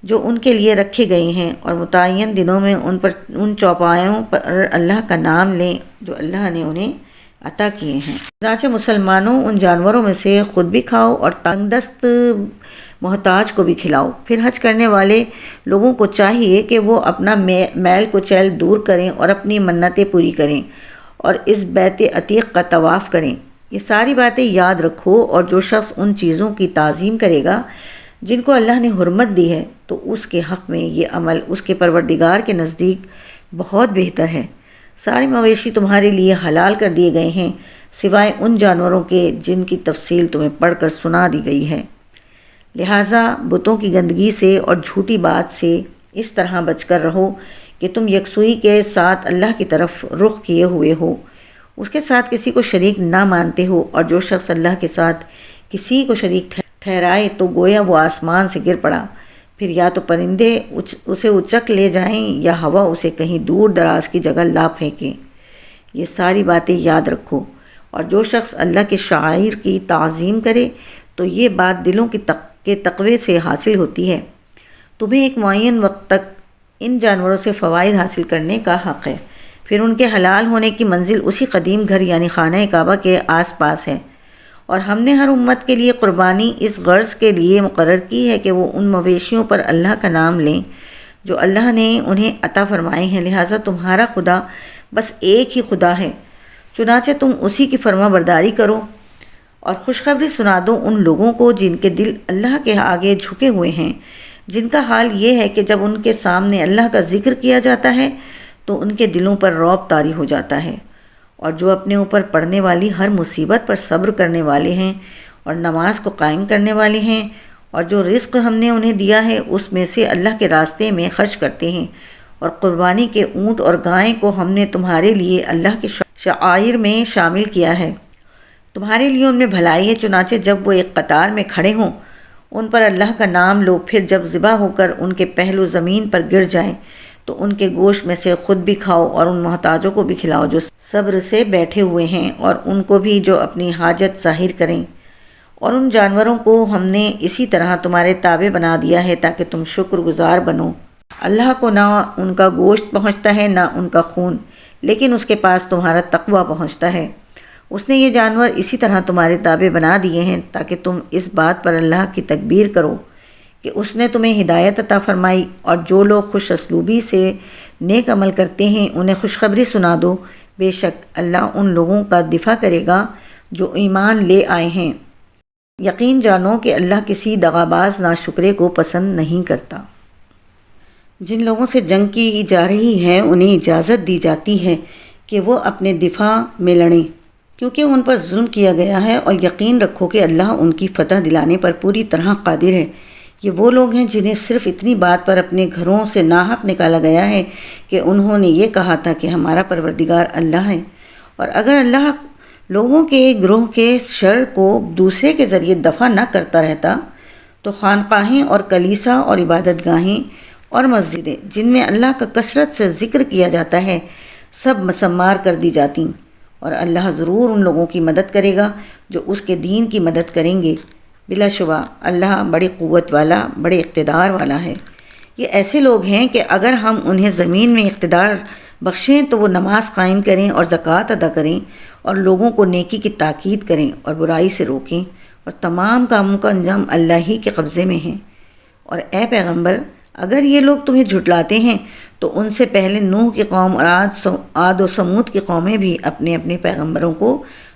جو ان کے لیے رکھے گئے ہیں، اور متعین دنوں میں ان چوپایوں پر اللہ کا نام لیں جو اللہ نے انہیں عطا کیے ہیں۔ چنانچہ مسلمانوں ان جانوروں میں سے خود بھی کھاؤ اور تنگ دست محتاج کو بھی کھلاؤ۔ پھر حج کرنے والے لوگوں کو چاہیے کہ وہ اپنا میل کچیل دور کریں اور اپنی منتیں پوری کریں اور اس بیت عتیق کا طواف کریں۔ یہ ساری باتیں یاد رکھو، اور جو شخص ان چیزوں کی تعظیم کرے گا جن کو اللہ نے حرمت دی ہے تو اس کے حق میں یہ عمل اس کے پروردگار کے نزدیک بہت بہتر ہے۔ سارے مویشی تمہارے لیے حلال کر دیے گئے ہیں سوائے ان جانوروں کے جن کی تفصیل تمہیں پڑھ کر سنا دی گئی ہے۔ لہٰذا بتوں کی گندگی سے اور جھوٹی بات سے اس طرح بچ کر رہو کہ تم یکسوئی کے ساتھ اللہ کی طرف رخ کیے ہوئے ہو، اس کے ساتھ کسی کو شریک نہ مانتے ہو، اور جو شخص اللہ کے ساتھ کسی کو شریک ٹھہرائے تو گویا وہ آسمان سے گر پڑا، پھر یا تو پرندے اسے اچک لے جائیں یا ہوا اسے کہیں دور دراز کی جگہ لا پھینکے۔ یہ ساری باتیں یاد رکھو، اور جو شخص اللہ کے شعائر کی تعظیم کرے تو یہ بات دلوں کے تقوی سے حاصل ہوتی ہے۔ تمہیں ایک معین وقت تک ان جانوروں سے فوائد حاصل کرنے کا حق ہے، پھر ان کے حلال ہونے کی منزل اسی قدیم گھر یعنی خانہ کعبہ کے آس پاس ہے، اور ہم نے ہر امت کے لیے قربانی اس غرض کے لیے مقرر کی ہے کہ وہ ان مویشیوں پر اللہ کا نام لیں جو اللہ نے انہیں عطا فرمائے ہیں، لہٰذا تمہارا خدا بس ایک ہی خدا ہے، چنانچہ تم اسی کی فرما برداری کرو، اور خوشخبری سنا دو ان لوگوں کو جن کے دل اللہ کے آگے جھکے ہوئے ہیں، جن کا حال یہ ہے کہ جب ان کے سامنے اللہ کا ذکر کیا جاتا ہے تو ان کے دلوں پر رعب طاری ہو جاتا ہے، اور جو اپنے اوپر پڑنے والی ہر مصیبت پر صبر کرنے والے ہیں اور نماز کو قائم کرنے والے ہیں، اور جو رزق ہم نے انہیں دیا ہے اس میں سے اللہ کے راستے میں خرچ کرتے ہیں، اور قربانی کے اونٹ اور گائیں کو ہم نے تمہارے لیے اللہ کے شعائر میں شامل کیا ہے، تمہارے لیے ان میں بھلائی ہے، چنانچہ جب وہ ایک قطار میں کھڑے ہوں ان پر اللہ کا نام لو، پھر جب ذبح ہو کر ان کے پہلو زمین پر گر جائیں تو ان کے گوشت میں سے خود بھی کھاؤ اور ان محتاجوں کو بھی کھلاؤ جو صبر سے بیٹھے ہوئے ہیں، اور ان کو بھی جو اپنی حاجت ظاہر کریں، اور ان جانوروں کو ہم نے اسی طرح تمہارے تابع بنا دیا ہے تاکہ تم شکر گزار بنو۔ اللہ کو نہ ان کا گوشت پہنچتا ہے نہ ان کا خون، لیکن اس کے پاس تمہارا تقوی پہنچتا ہے۔ اس نے یہ جانور اسی طرح تمہارے تابع بنا دیے ہیں تاکہ تم اس بات پر اللہ کی تکبیر کرو کہ اس نے تمہیں ہدایت عطا فرمائی، اور جو لوگ خوش اسلوبی سے نیک عمل کرتے ہیں انہیں خوشخبری سنا دو، بے شک اللہ ان لوگوں کا دفاع کرے گا جو ایمان لے آئے ہیں۔ یقین جانو کہ اللہ کسی دغاباز ناشکرے کو پسند نہیں کرتا۔ جن لوگوں سے جنگ کی جا رہی ہے انہیں اجازت دی جاتی ہے کہ وہ اپنے دفاع میں لڑیں، کیونکہ ان پر ظلم کیا گیا ہے، اور یقین رکھو کہ اللہ ان کی فتح دلانے پر پوری طرح قادر ہے۔ یہ وہ لوگ ہیں جنہیں صرف اتنی بات پر اپنے گھروں سے ناحق نکالا گیا ہے کہ انہوں نے یہ کہا تھا کہ ہمارا پروردگار اللہ ہے، اور اگر اللہ لوگوں کے گروہ کے شر کو دوسرے کے ذریعے دفع نہ کرتا رہتا تو خانقاہیں اور کلیسا اور عبادت گاہیں اور مسجدیں جن میں اللہ کا کثرت سے ذکر کیا جاتا ہے سب مسمار کر دی جاتیں، اور اللہ ضرور ان لوگوں کی مدد کرے گا جو اس کے دین کی مدد کریں گے۔ بلا شبہ اللہ بڑی قوت والا، بڑے اقتدار والا ہے۔ یہ ایسے لوگ ہیں کہ اگر ہم انہیں زمین میں اقتدار بخشیں تو وہ نماز قائم کریں اور زکوٰۃ ادا کریں اور لوگوں کو نیکی کی تاکید کریں اور برائی سے روکیں، اور تمام کاموں کا انجام اللہ ہی کے قبضے میں ہے۔ اور اے پیغمبر، اگر یہ لوگ تمہیں جھٹلاتے ہیں تو ان سے پہلے نوح کی قوم اور عاد و سمود کی قومیں بھی اپنے اپنے پیغمبروں کو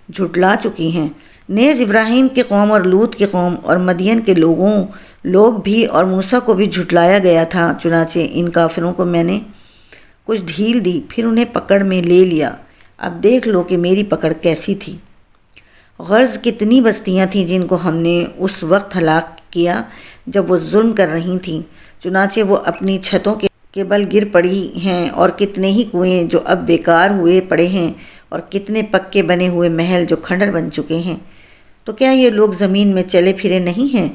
جھٹلا چکی ہیں، نیز ابراہیم کی قوم اور لوط کی قوم اور مدین کے لوگ بھی اور موسیٰ کو بھی جھٹلایا گیا تھا، چنانچہ ان کافروں کو میں نے کچھ ڈھیل دی پھر انہیں پکڑ میں لے لیا، اب دیکھ لو کہ میری پکڑ کیسی تھی۔ غرض کتنی بستیاں تھیں جن کو ہم نے اس وقت ہلاک کیا جب وہ ظلم کر رہی تھیں، چنانچہ وہ اپنی چھتوں کے بل گر پڑی ہیں، اور کتنے ہی کنویں جو اب بیکار ہوئے پڑے ہیں، اور کتنے پکے بنے ہوئے محل جو کھنڈر بن چکے ہیں۔ تو کیا یہ لوگ زمین میں چلے پھرے نہیں ہیں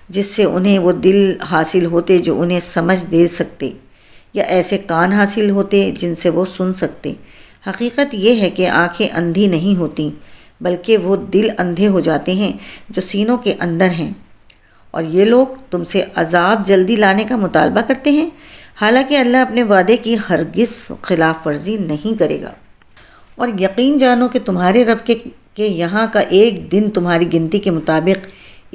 جس سے انہیں وہ دل حاصل ہوتے جو انہیں سمجھ دے سکتے، یا ایسے کان حاصل ہوتے جن سے وہ سن سکتے؟ حقیقت یہ ہے کہ آنکھیں اندھی نہیں ہوتیں بلکہ وہ دل اندھے ہو جاتے ہیں جو سینوں کے اندر ہیں۔ اور یہ لوگ تم سے عذاب جلدی لانے کا مطالبہ کرتے ہیں، حالانکہ اللہ اپنے وعدے کی ہرگز خلاف ورزی نہیں کرے گا۔ اور یقین جانو کہ تمہارے رب کے یہاں کا ایک دن تمہاری گنتی کے مطابق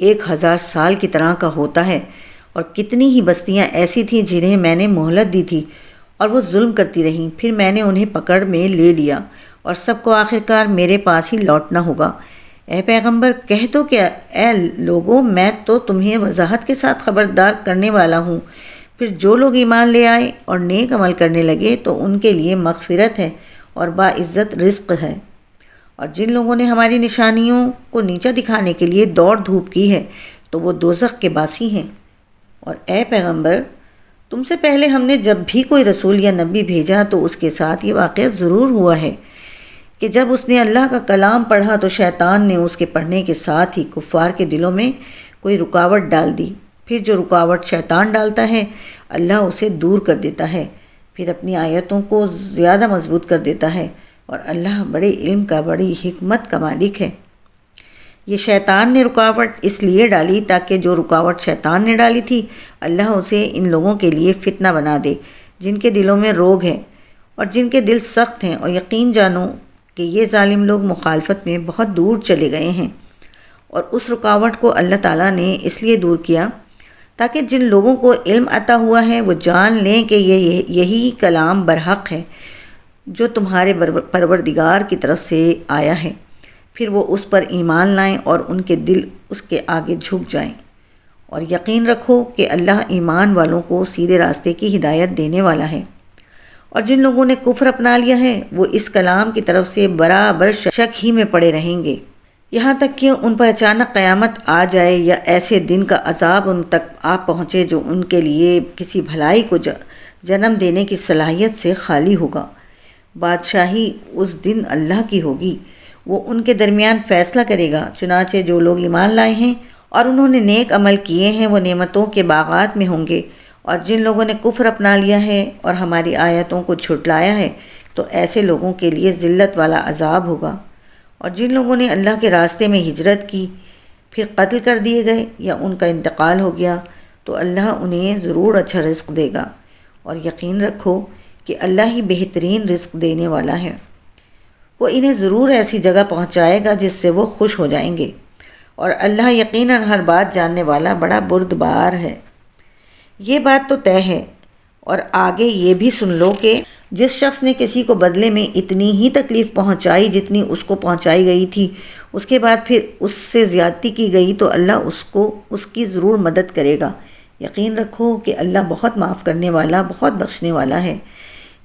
1000 سال کی طرح کا ہوتا ہے، اور کتنی ہی بستیاں ایسی تھیں جنہیں میں نے مہلت دی تھی اور وہ ظلم کرتی رہیں، پھر میں نے انہیں پکڑ میں لے لیا، اور سب کو آخرکار میرے پاس ہی لوٹنا ہوگا۔ اے پیغمبر، کہہ دو کہ اے لوگو، میں تو تمہیں وضاحت کے ساتھ خبردار کرنے والا ہوں، پھر جو لوگ ایمان لے آئے اور نیک عمل کرنے لگے تو ان کے لیے مغفرت ہے اور باعزت رزق ہے، اور جن لوگوں نے ہماری نشانیوں کو نیچا دکھانے کے لیے دوڑ دھوپ کی ہے تو وہ دوزخ کے باسی ہیں۔ اور اے پیغمبر، تم سے پہلے ہم نے جب بھی کوئی رسول یا نبی بھیجا تو اس کے ساتھ یہ واقعہ ضرور ہوا ہے کہ جب اس نے اللہ کا کلام پڑھا تو شیطان نے اس کے پڑھنے کے ساتھ ہی کفار کے دلوں میں کوئی رکاوٹ ڈال دی۔ پھر جو رکاوٹ شیطان ڈالتا ہے اللہ اسے دور کر دیتا ہے، پھر اپنی آیتوں کو زیادہ مضبوط کر دیتا ہے، اور اللہ بڑے علم کا، بڑی حکمت کا مالک ہے۔ یہ شیطان نے رکاوٹ اس لیے ڈالی تاکہ جو رکاوٹ شیطان نے ڈالی تھی اللہ اسے ان لوگوں کے لیے فتنہ بنا دے جن کے دلوں میں روگ ہے اور جن کے دل سخت ہیں، اور یقین جانو کہ یہ ظالم لوگ مخالفت میں بہت دور چلے گئے ہیں۔ اور اس رکاوٹ کو اللہ تعالیٰ نے اس لیے دور کیا تاکہ جن لوگوں کو علم عطا ہوا ہے وہ جان لیں کہ یہی کلام برحق ہے جو تمہارے پروردگار کی طرف سے آیا ہے، پھر وہ اس پر ایمان لائیں اور ان کے دل اس کے آگے جھک جائیں۔ اور یقین رکھو کہ اللہ ایمان والوں کو سیدھے راستے کی ہدایت دینے والا ہے۔ اور جن لوگوں نے کفر اپنا لیا ہے وہ اس کلام کی طرف سے برابر شک ہی میں پڑے رہیں گے، یہاں تک کہ ان پر اچانک قیامت آ جائے یا ایسے دن کا عذاب ان تک آ پہنچے جو ان کے لیے کسی بھلائی کو جنم دینے کی صلاحیت سے خالی ہوگا۔ بادشاہی اس دن اللہ کی ہوگی، وہ ان کے درمیان فیصلہ کرے گا۔ چنانچہ جو لوگ ایمان لائے ہیں اور انہوں نے نیک عمل کیے ہیں وہ نعمتوں کے باغات میں ہوں گے، اور جن لوگوں نے کفر اپنا لیا ہے اور ہماری آیتوں کو جھٹلایا ہے تو ایسے لوگوں کے لیے ذلت والا عذاب ہوگا۔ اور جن لوگوں نے اللہ کے راستے میں ہجرت کی پھر قتل کر دیے گئے یا ان کا انتقال ہو گیا تو اللہ انہیں ضرور اچھا رزق دے گا، اور یقین رکھو کہ اللہ ہی بہترین رزق دینے والا ہے۔ وہ انہیں ضرور ایسی جگہ پہنچائے گا جس سے وہ خوش ہو جائیں گے، اور اللہ یقیناً ہر بات جاننے والا بڑا بردبار ہے۔ یہ بات تو طے ہے، اور آگے یہ بھی سن لو کہ جس شخص نے کسی کو بدلے میں اتنی ہی تکلیف پہنچائی جتنی اس کو پہنچائی گئی تھی، اس کے بعد پھر اس سے زیادتی کی گئی تو اللہ اس کی ضرور مدد کرے گا۔ یقین رکھو کہ اللہ بہت معاف کرنے والا، بہت بخشنے والا ہے۔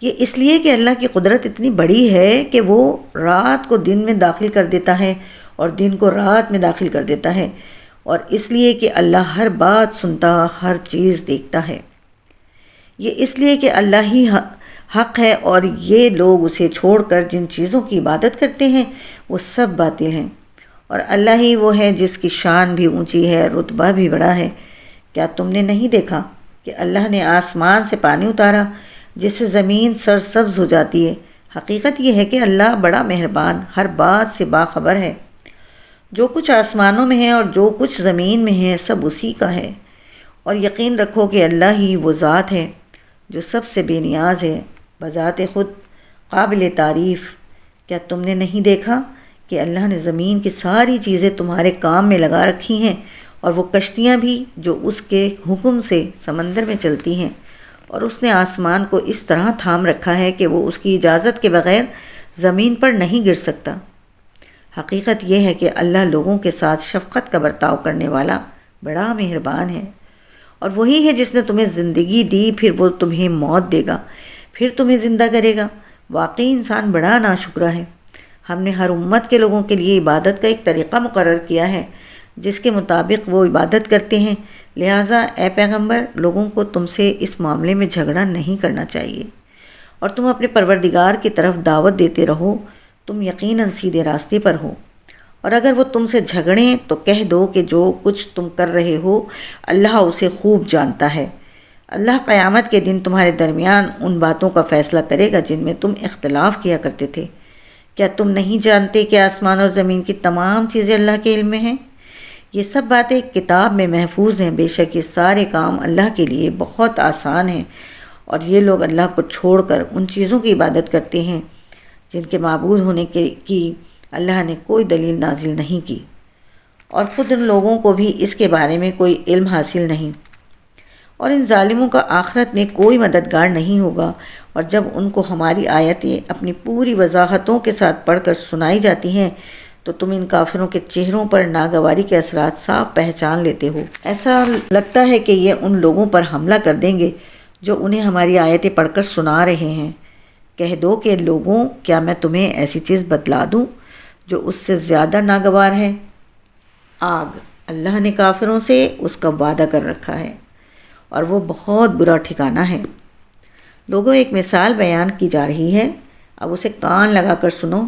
یہ اس لیے کہ اللہ کی قدرت اتنی بڑی ہے کہ وہ رات کو دن میں داخل کر دیتا ہے اور دن کو رات میں داخل کر دیتا ہے، اور اس لیے کہ اللہ ہر بات سنتا، ہر چیز دیکھتا ہے۔ یہ اس لیے کہ اللہ ہی حق ہے اور یہ لوگ اسے چھوڑ کر جن چیزوں کی عبادت کرتے ہیں وہ سب باطل ہیں، اور اللہ ہی وہ ہے جس کی شان بھی اونچی ہے، رتبہ بھی بڑا ہے۔ کیا تم نے نہیں دیکھا کہ اللہ نے آسمان سے پانی اتارا جس سے زمین سرسبز ہو جاتی ہے؟ حقیقت یہ ہے کہ اللہ بڑا مہربان، ہر بات سے باخبر ہے۔ جو کچھ آسمانوں میں ہے اور جو کچھ زمین میں ہے سب اسی کا ہے، اور یقین رکھو کہ اللہ ہی وہ ذات ہے جو سب سے بے نیاز ہے، بذات خود قابل تعریف۔ کیا تم نے نہیں دیکھا کہ اللہ نے زمین کی ساری چیزیں تمہارے کام میں لگا رکھی ہیں، اور وہ کشتیاں بھی جو اس کے حکم سے سمندر میں چلتی ہیں، اور اس نے آسمان کو اس طرح تھام رکھا ہے کہ وہ اس کی اجازت کے بغیر زمین پر نہیں گر سکتا۔ حقیقت یہ ہے کہ اللہ لوگوں کے ساتھ شفقت کا برتاؤ کرنے والا بڑا مہربان ہے، اور وہی ہے جس نے تمہیں زندگی دی، پھر وہ تمہیں موت دے گا، پھر تمہیں زندہ کرے گا۔ واقعی انسان بڑا ناشکرا ہے۔ ہم نے ہر امت کے لوگوں کے لیے عبادت کا ایک طریقہ مقرر کیا ہے جس کے مطابق وہ عبادت کرتے ہیں، لہٰذا اے پیغمبر لوگوں کو تم سے اس معاملے میں جھگڑا نہیں کرنا چاہیے، اور تم اپنے پروردگار کی طرف دعوت دیتے رہو، تم یقیناً سیدھے راستے پر ہو۔ اور اگر وہ تم سے جھگڑیں تو کہہ دو کہ جو کچھ تم کر رہے ہو اللہ اسے خوب جانتا ہے۔ اللہ قیامت کے دن تمہارے درمیان ان باتوں کا فیصلہ کرے گا جن میں تم اختلاف کیا کرتے تھے۔ کیا تم نہیں جانتے کہ آسمان اور زمین کی تمام چیزیں اللہ کے علم میں ہیں؟ یہ سب باتیں ایک کتاب میں محفوظ ہیں۔ بے شک یہ سارے کام اللہ کے لیے بہت آسان ہیں، اور یہ لوگ اللہ کو چھوڑ کر ان چیزوں کی عبادت کرتے ہیں جن کے معبود ہونے کی اللہ نے کوئی دلیل نازل نہیں کی، اور خود ان لوگوں کو بھی اس کے بارے میں کوئی علم حاصل نہیں، اور ان ظالموں کا آخرت میں کوئی مددگار نہیں ہوگا۔ اور جب ان کو ہماری آیتیں اپنی پوری وضاحتوں کے ساتھ پڑھ کر سنائی جاتی ہیں تو تم ان کافروں کے چہروں پر ناگواری کے اثرات صاف پہچان لیتے ہو۔ ایسا لگتا ہے کہ یہ ان لوگوں پر حملہ کر دیں گے جو انہیں ہماری آیتیں پڑھ کر سنا رہے ہیں۔ کہہ دو کہ لوگوں کیا میں تمہیں ایسی چیز بتلا دوں جو اس سے زیادہ ناگوار ہے؟ آگ۔ اللہ نے کافروں سے اس کا وعدہ کر رکھا ہے اور وہ بہت برا ٹھکانہ ہے۔ لوگوں، ایک مثال بیان کی جا رہی ہے، اب اسے کان لگا کر سنو۔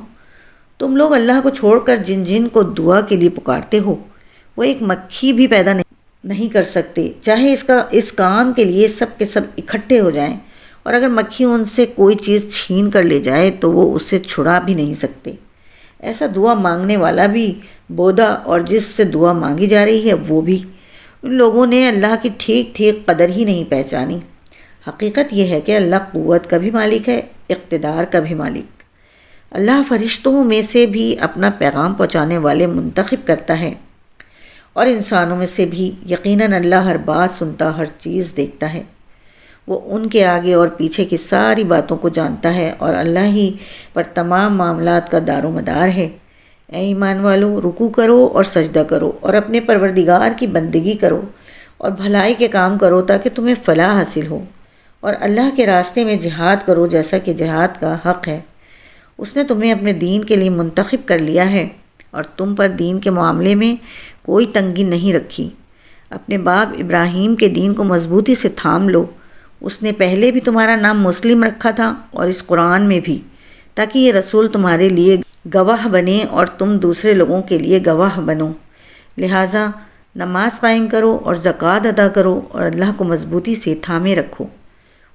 تم لوگ اللہ کو چھوڑ کر جن جن کو دعا کے لیے پکارتے ہو، وہ ایک مکھی بھی پیدا نہیں کر سکتے، چاہے اس کام کے لیے سب کے سب اکٹھے ہو جائیں، اور اگر مکھی ان سے کوئی چیز چھین کر لے جائے تو وہ اس سے چھڑا بھی نہیں سکتے۔ ایسا دعا مانگنے والا بھی بودا، اور جس سے دعا مانگی جا رہی ہے وہ بھی۔ ان لوگوں نے اللہ کی ٹھیک ٹھیک قدر ہی نہیں پہچانی۔ حقیقت یہ ہے کہ اللہ قوت کا بھی مالک ہے، اقتدار کا بھی مالک۔ اللہ فرشتوں میں سے بھی اپنا پیغام پہنچانے والے منتخب کرتا ہے، اور انسانوں میں سے بھی۔ یقیناً اللہ ہر بات سنتا، ہر چیز دیکھتا ہے۔ وہ ان کے آگے اور پیچھے کی ساری باتوں کو جانتا ہے، اور اللہ ہی پر تمام معاملات کا دار و مدار ہے۔ اے ایمان والو، رکوع کرو اور سجدہ کرو، اور اپنے پروردگار کی بندگی کرو اور بھلائی کے کام کرو تاکہ تمہیں فلاح حاصل ہو، اور اللہ کے راستے میں جہاد کرو جیسا کہ جہاد کا حق ہے۔ اس نے تمہیں اپنے دین کے لیے منتخب کر لیا ہے، اور تم پر دین کے معاملے میں کوئی تنگی نہیں رکھی۔ اپنے باپ ابراہیم کے دین کو مضبوطی سے تھام لو۔ اس نے پہلے بھی تمہارا نام مسلم رکھا تھا، اور اس قرآن میں بھی، تاکہ یہ رسول تمہارے لیے گواہ بنے اور تم دوسرے لوگوں کے لیے گواہ بنو۔ لہٰذا نماز قائم کرو اور زکوٰۃ ادا کرو، اور اللہ کو مضبوطی سے تھامے رکھو۔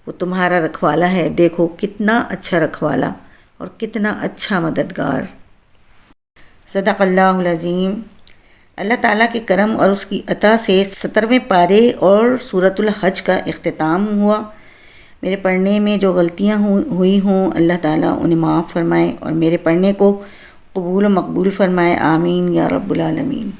وہ تمہارا رکھوالا ہے، دیکھو کتنا اچھا رکھوالا اور کتنا اچھا مددگار۔ صدق اللہ العظیم۔ اللہ تعالیٰ کے کرم اور اس کی عطا سے 17ویں پارے اور سورۃ الحج کا اختتام ہوا۔ میرے پڑھنے میں جو غلطیاں ہوئی ہوں، اللہ تعالیٰ انہیں معاف فرمائے اور میرے پڑھنے کو قبول و مقبول فرمائے، آمین یا رب العالمین۔